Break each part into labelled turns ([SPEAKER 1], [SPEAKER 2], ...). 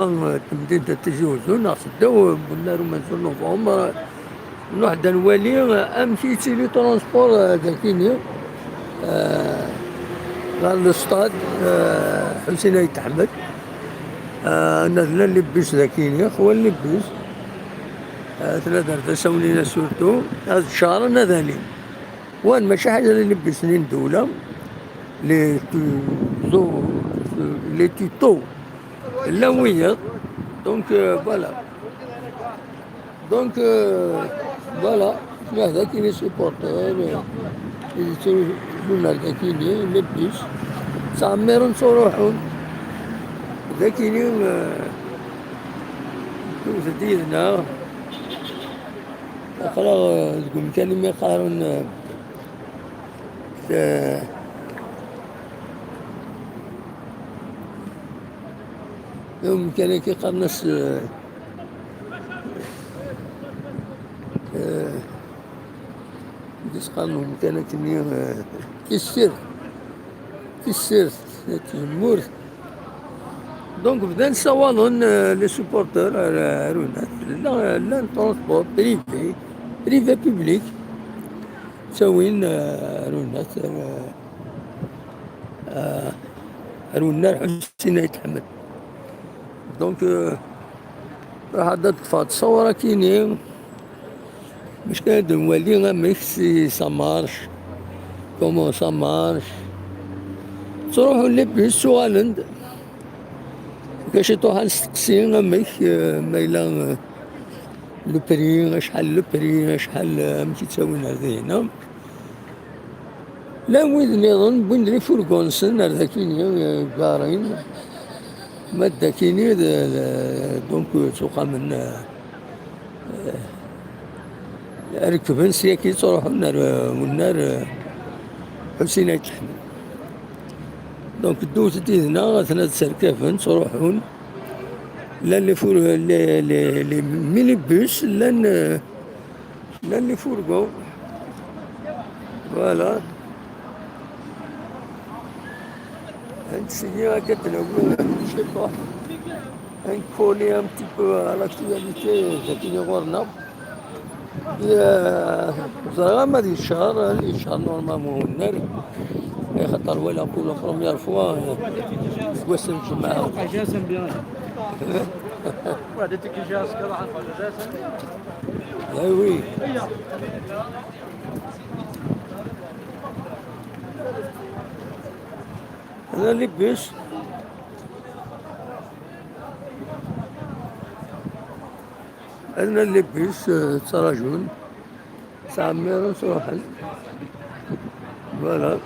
[SPEAKER 1] تمديد تجوزو نقصدو بنارو منزل نوفمبر نروح دا نولي امشي تيلي ترونسبور ذاكيني غير للسطاد حسين ايت احمد نازله لبس ذاكيني خويا لبس ثلاثة ساولينا سورتو هذا الشهر نذاني وان ماشي حاجة اللي لبسني ندولة لي تو لي تيتو لا ويض دونك فوالا دونك فوالا هذا كاين لي سوبورتور جونا كايني لبس تعمرون صروحهم ذاكيني تديرنا أخرى تقول كان ما يقارن يوم كان كيقارنس كيس قانون كان كني كيسير تجمور دونك بدا نسوالون لي سوبورتور رونا لا ترونسبور بريفي بوبليك تساوين رونا رونا حسين يتحمل دونك هذا تطفى تصور كاينين مش كان نولي ميكسي سامارش كومون سامارش تروحو لبس سوالند كاش تروح نستقسي ميك مايلا لو بري شحال مشي تساوين هذه لا وين نظن بين لي فورغونسن ذاكيني كارين ما داكيني دونك تسوق من ركبن سياكي تروح والنار حسين يتحمل دونك دوت دينا ثلاث سركافن تروحون لا اللي فور لي ميني بوس لا اللي فورغون فوالا هاد السيارة كتناول شي با ان كولي ان بتي بو على لاكتواليتي ذاك غورنا زرا ما دي الشهر نورمالمون النار خاطر ولا بور لا بروميير فوا واسم الجماعة
[SPEAKER 2] اجازه بيان وهذا اجازه كذا عن اجازه
[SPEAKER 1] وي أنا لبس أنا لبس تراجون تعمر صراحة فوالا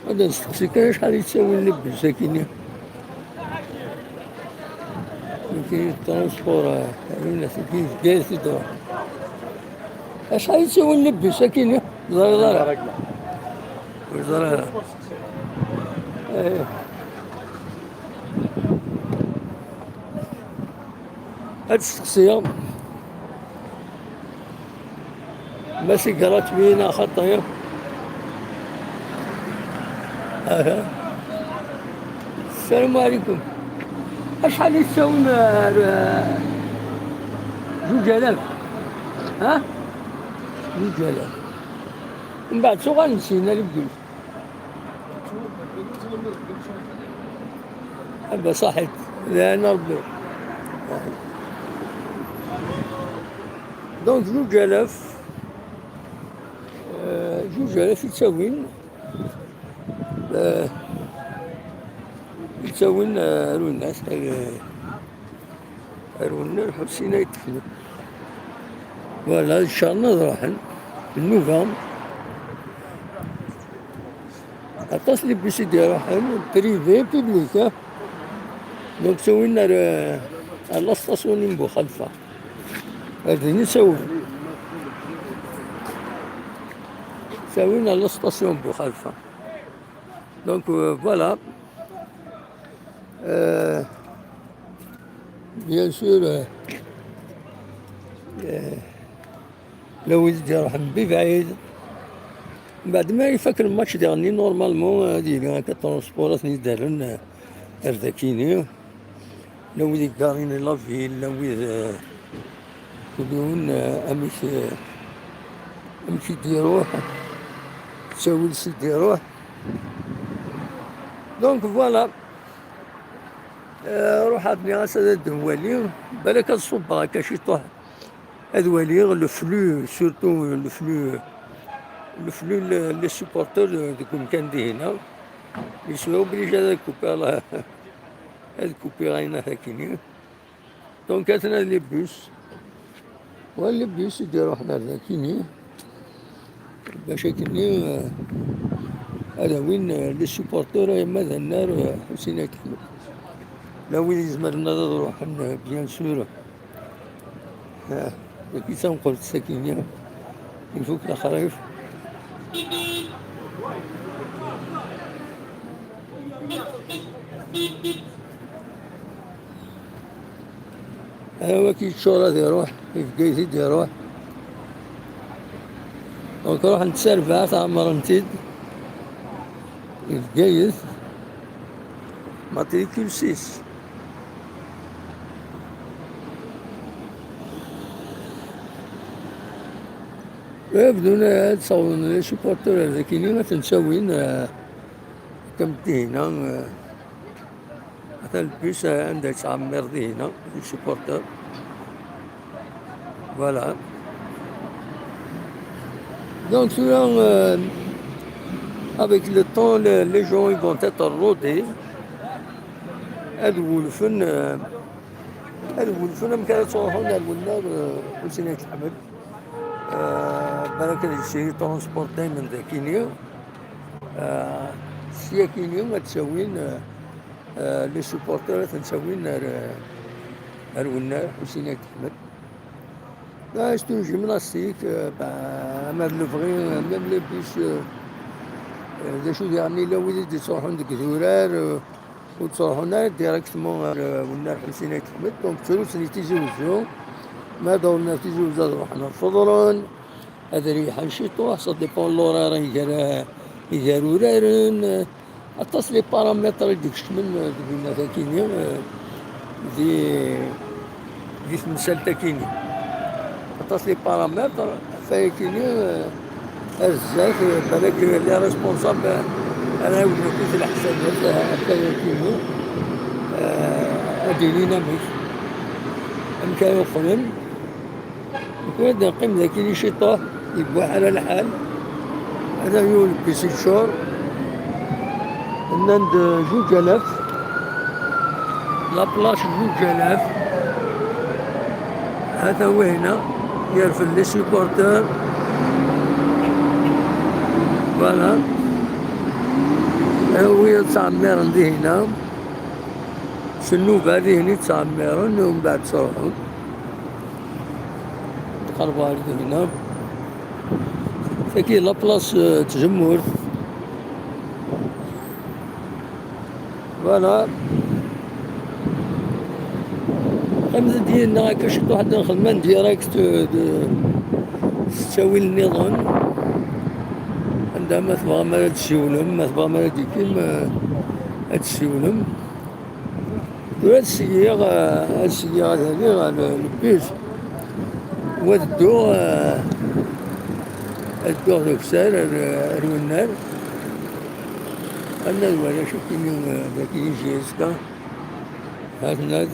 [SPEAKER 1] هذا نستقسي كان شحال يتساوي نلبس ساكيني كاين الترونسبور الناس كاين جالس تروح شحال يتساوي نلبس ساكيني زرا زرا هاد الشخصية ماشي قرات بينا خطية السلام عليكم شحال يتساوي 2000 ها 2000 من بعد شو غنسينا الفلوس هذا صحيت لا نربي دونك 2000 يتساوين رو الناس رونا الحسين يتفلو فوالا ان شاء الله راحن النوفمبر عطاس لي بيسيدي راحن بريفي بوبليك دونك سوينا على ستاسيون بو خلفة هذه نسوي سوينا على ستاسيون بو خلفة دونك فوالا بيان سور لو يزيد راح ببعيد بعد ما يفكر الماتش ديالني نورمالمون هادي كترونسبورات اللي دارن ارذاكيني لا ويدي كارين لافيل لا ويد كلون امشي ديروه تساوي لسي ديروه دونك فوالا روح عطني غاسا الدوالي بالك الصوب هكا شي طوح هادوالي لو فلو سورتو لو فلو لي سوبورتور دوك المكان دي هنا يسواو بليش هذا الكوبي الله هاد الكوبي غاينا هاكيني دونك هاتنا لي بوس واللي بيس يديرو حنا هاكيني باش هاكيني هذا وين لي سوبورتور يما ذا النار حسين كحلو لا وين يزمرنا نروح بيان سور كي تنقل السكينة يفوك الخريف هو كي تشورا يروح يفقيت يروح دونك روح نتسربع تعمر نتيد يفقيت ماتريكول 6 بدون تصورون لي سوبورتور هذاكيني ما تنساوين كم دي هنا مثلا البيس عندها تعمر دي هنا لي سوبورتور فوالا donc avec le temps les gens ils vont être rodés هاد ولفن مكان تروحون للولاد حسين الحمد بالك الشيء ترونسبورتي من ذاكينيا سياكينيا ما تساوين لي سوبورتور تنساوين الولاد حسين الحمد c'est une gymnastique, même le vrai, même les bus, des choses يعني لو وليد تصروحون ديك زورار وتصروحون ديريكتمون والنار حسين كحمد دونك فلوس اللي تيزوجو ما دورنا تيزوجو روحنا فضران هذا ريح نشيطو سا ديبون لورار يدار ورارن اتصل لي بارامتر ديك الشمن قلنا تاكيني دي تمثال تاكيني اتصل لي بارامتر فايكيني الزاف بالك لي ريسبونسابل انا ولد كنت الحسابات هكا كيمو ادينينا ميك امكان يخدم وكاد نقيم ذاك اللي شيطوه يبوح على الحال هذا هو البيسي شور عند 2000 لابلاش 2000 هذا هو هنا يرفل لي سيبورتور فوالا هو يتعمر عندي هنا النوبة هذه هنا يتعمرون ومن بعد تروحون تقربوا على هنا فكي لابلاص تجمهر فوالا خمسة ديالنا هكا شد واحد الخدمة ديريكت تساوي النظام عندها ما تبغى ما تسيولهم ما تبغى ما ديكيم تسيولهم وهاد السيارة هذه البيس ودو دوك سار الونار أنا الولا شوف كيما ذاك يجي هكا هاكنا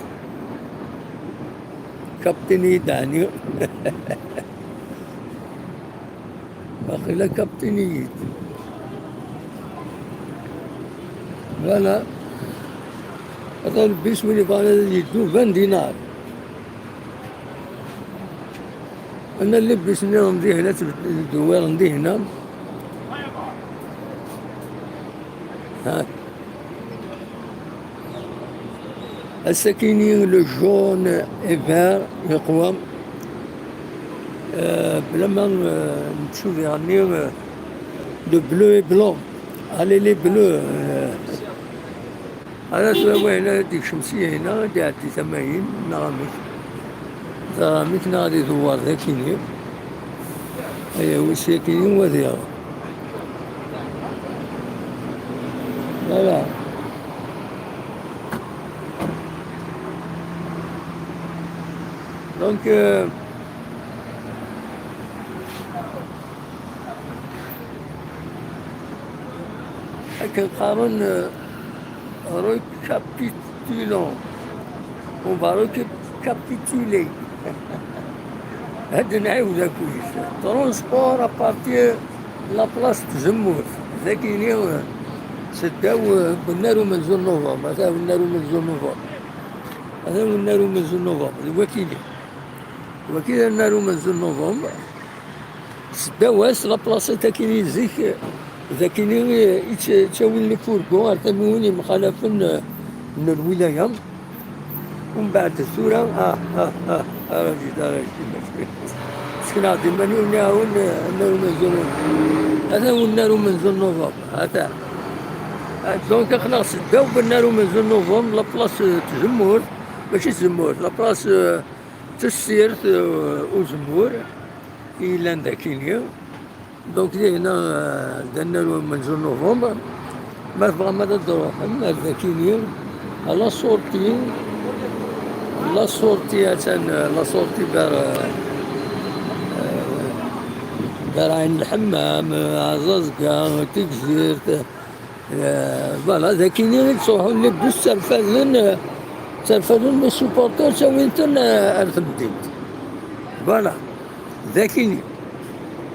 [SPEAKER 1] كابتن يدعني باقي لا كابتن يد فوالا هذا البيس وين يبغى يدو 20 دينار أنا اللي بيسني نمضي هنا الدوار نمضي هنا ها السكيني لو جون إيفار يقوى بلما نشوف يعني لو بلو بلون علي لي بلو هذا سوا هنا ديك شمسية هنا دي عدي 80 نغاميك نغادي دوار ذاكيني أيا هو الساكنين وذيها Voilà. Donc, كنقارن recapitulons. On va récapituler. هاد نعاودها كويس. ترونسبور ابارتي لابلاص تزموت ذاك اليوم سداو بالنارو من زون نوفمبر، هذا بالنارو من زون نوفمبر، هذا بالنارو من زون نوفمبر الوكيلي وكيل النارو من زون نوفمبر سداو هاس لابلاص تاكيني زيك ذاكيني تشاوي لي فوركو ارتموني مخالفا من الولايه ومن بعد الثوره راجل مسكين عادي ماني وناون النار من زون هذا هو النار من زون نوفمبر هذا دونك خلاص سداو بالنار من زون نوفمبر لابلاص تزمور ماشي تزمور لابلاص تسير وزمور إلى ذاك دونك هنا درنا من زون نوفمبر ما تبغى ما تروح اما ذاك اليوم لا سورتي لا سورتي دار عين الحمام عزازكا تكزير فوالا ذاك اليوم تروحوا نلبسوا ترفدون لي سوبورتور سوينتن ارثمديت فوالا ذاك اليوم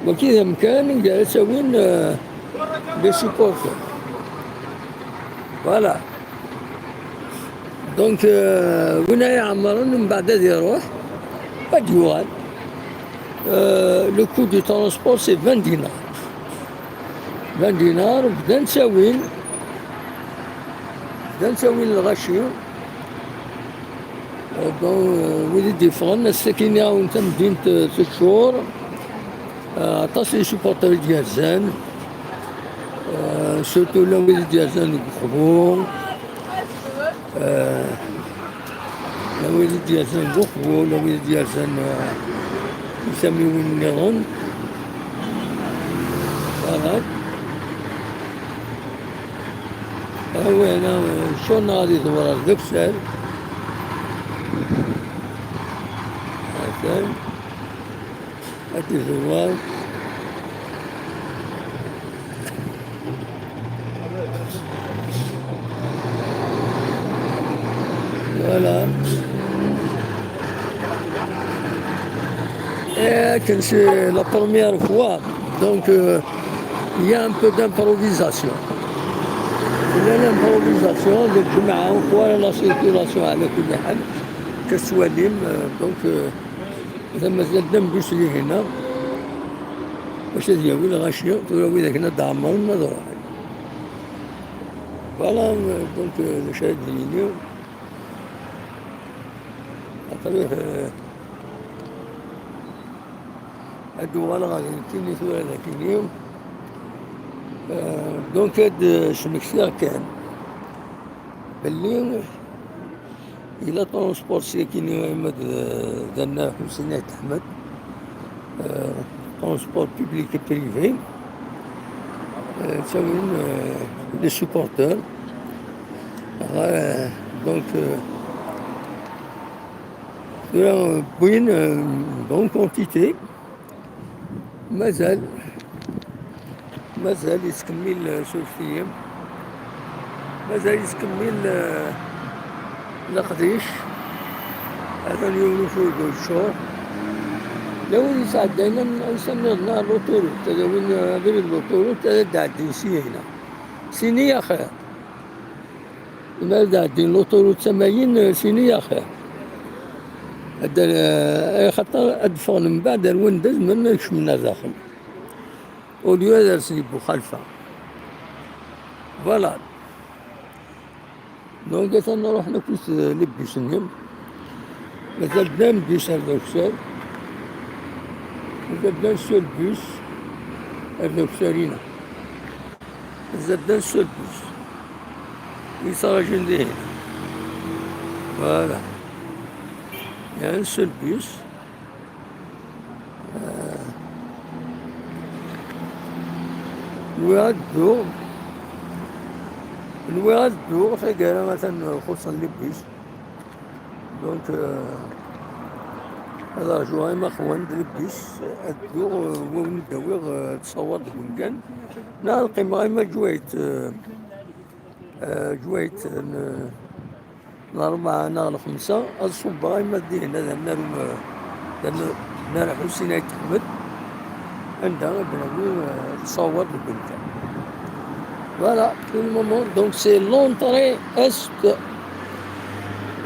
[SPEAKER 1] وكذا مكان قاعد سوين لي سوبورتور فوالا دونك وين يعمرون من بعد يروح بعد يوال لو كو دو ترونسبور سي 20 دينار 20 دينار بدا نساوين الغاشي دون ديفرون الساكنة ونتا مدينة 6 شهور عطاس لي سوبورتور ديال زان سورتو لا وليد ديال زان بوخبو لا وليد ديال زان بوخبو لا وليد ديال زان يسميوه النيرون فوالا هو هنا شلون غادي يدور دكسال هكا هادي زوار فوالا c'est la première fois, donc il y a un peu d'improvisation. Il y a l'improvisation, الجمعة ولا لا سيركيلاسيون على كل حال كسواليم دونك إذا مازال ندمجوش لي هنا واش دياوي الغاشية تراوي ذاك هنا دعمرنا ضروح فوالا دونك شاهد اليوم أطريح هادو غالا غادي كيني ثورة ذاك اليوم دونك هاد شمكسير كان باللي إلا ترونسبور ساكني أحمد درنا حسينات أحمد ترونسبور بوبليك بريفي تساوين لي سوبورتور دونك بوين بون كونتيتي مازال يتكمل 3 أيام مازال يتكمل لقديش هذا اليوم نشوف الشهر لو يساعدنا نسمينا لوطوروت هذا وين غير اللوطوروت هذا داعدين هنا سينية خير ما داعدين لوطوروت سماين سينية خير هذا خاطر أدفع من بعد الوندز ما يشمنا داخل وليو هذا سيبو خلفه فوالا دونك نروح نفس لبس نيم مازال بدا مديش هذا الكسار مازال بدا نسو البوس هذا الكسارينا مازال بدا نسو البوس يصراجين ديه فوالا يعني نسو البوس ويعدو نوي غادو غير مثلا خصوصا لي بيس دونك هذا رجوع ما خوان لبيس ادو ونبداو تصور المكان نهار القيمة ما جويت جويت الأربعة نهار الخمسة الصبا ما دينا نار حسين أحمد عندها بنادم تصور المكان فوالا في المومون دونك سي لونطري است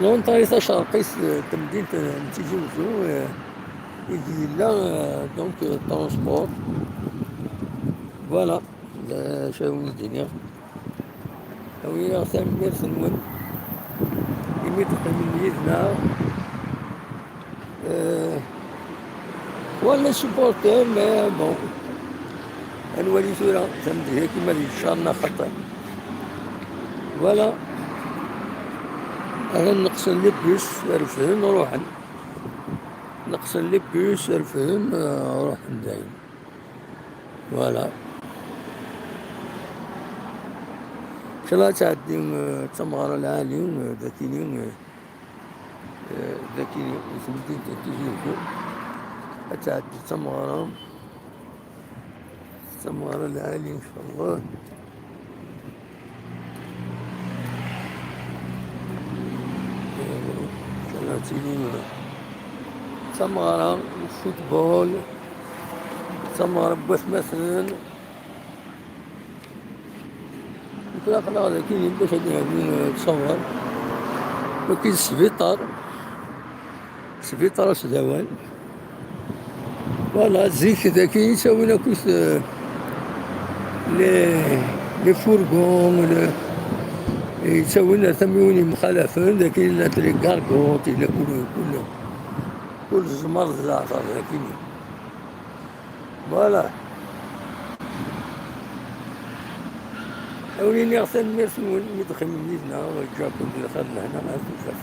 [SPEAKER 1] لونطري تاع شرقيس تمدينة تيجي وزو يجي لا دونك ترونسبور فوالا شاون الدنيا ويا ثمير سنون يميت من يدنا ولا سبورتور مي بون نولي ثورة تمدي هيك مالي شارنا خطر فوالا أنا نقصن لي بيس رفهن روحن نقصن لي بيس رفهن روحن دايم فوالا شلا تعدي تمغار العالي ذاكيني ذاكيني اسم الدين تيجي تعدي تمغار العالي ان شاء الله شلا تيجي تمغار فوتبول تمغار بوث مثلا لا خلاص كاين باش هادي تصور وكاين السبيطار سداوان فوالا الزيت كذا كاين يساوينا كوس لي فورغون يساوينا ثميوني مخالفين كاين لي كاركوط الى كل زمر زعتر كاين فوالا أوليني أغسل ميرسون يدخل من يدنا وجاكم اللي خلنا هنا ما تنشاف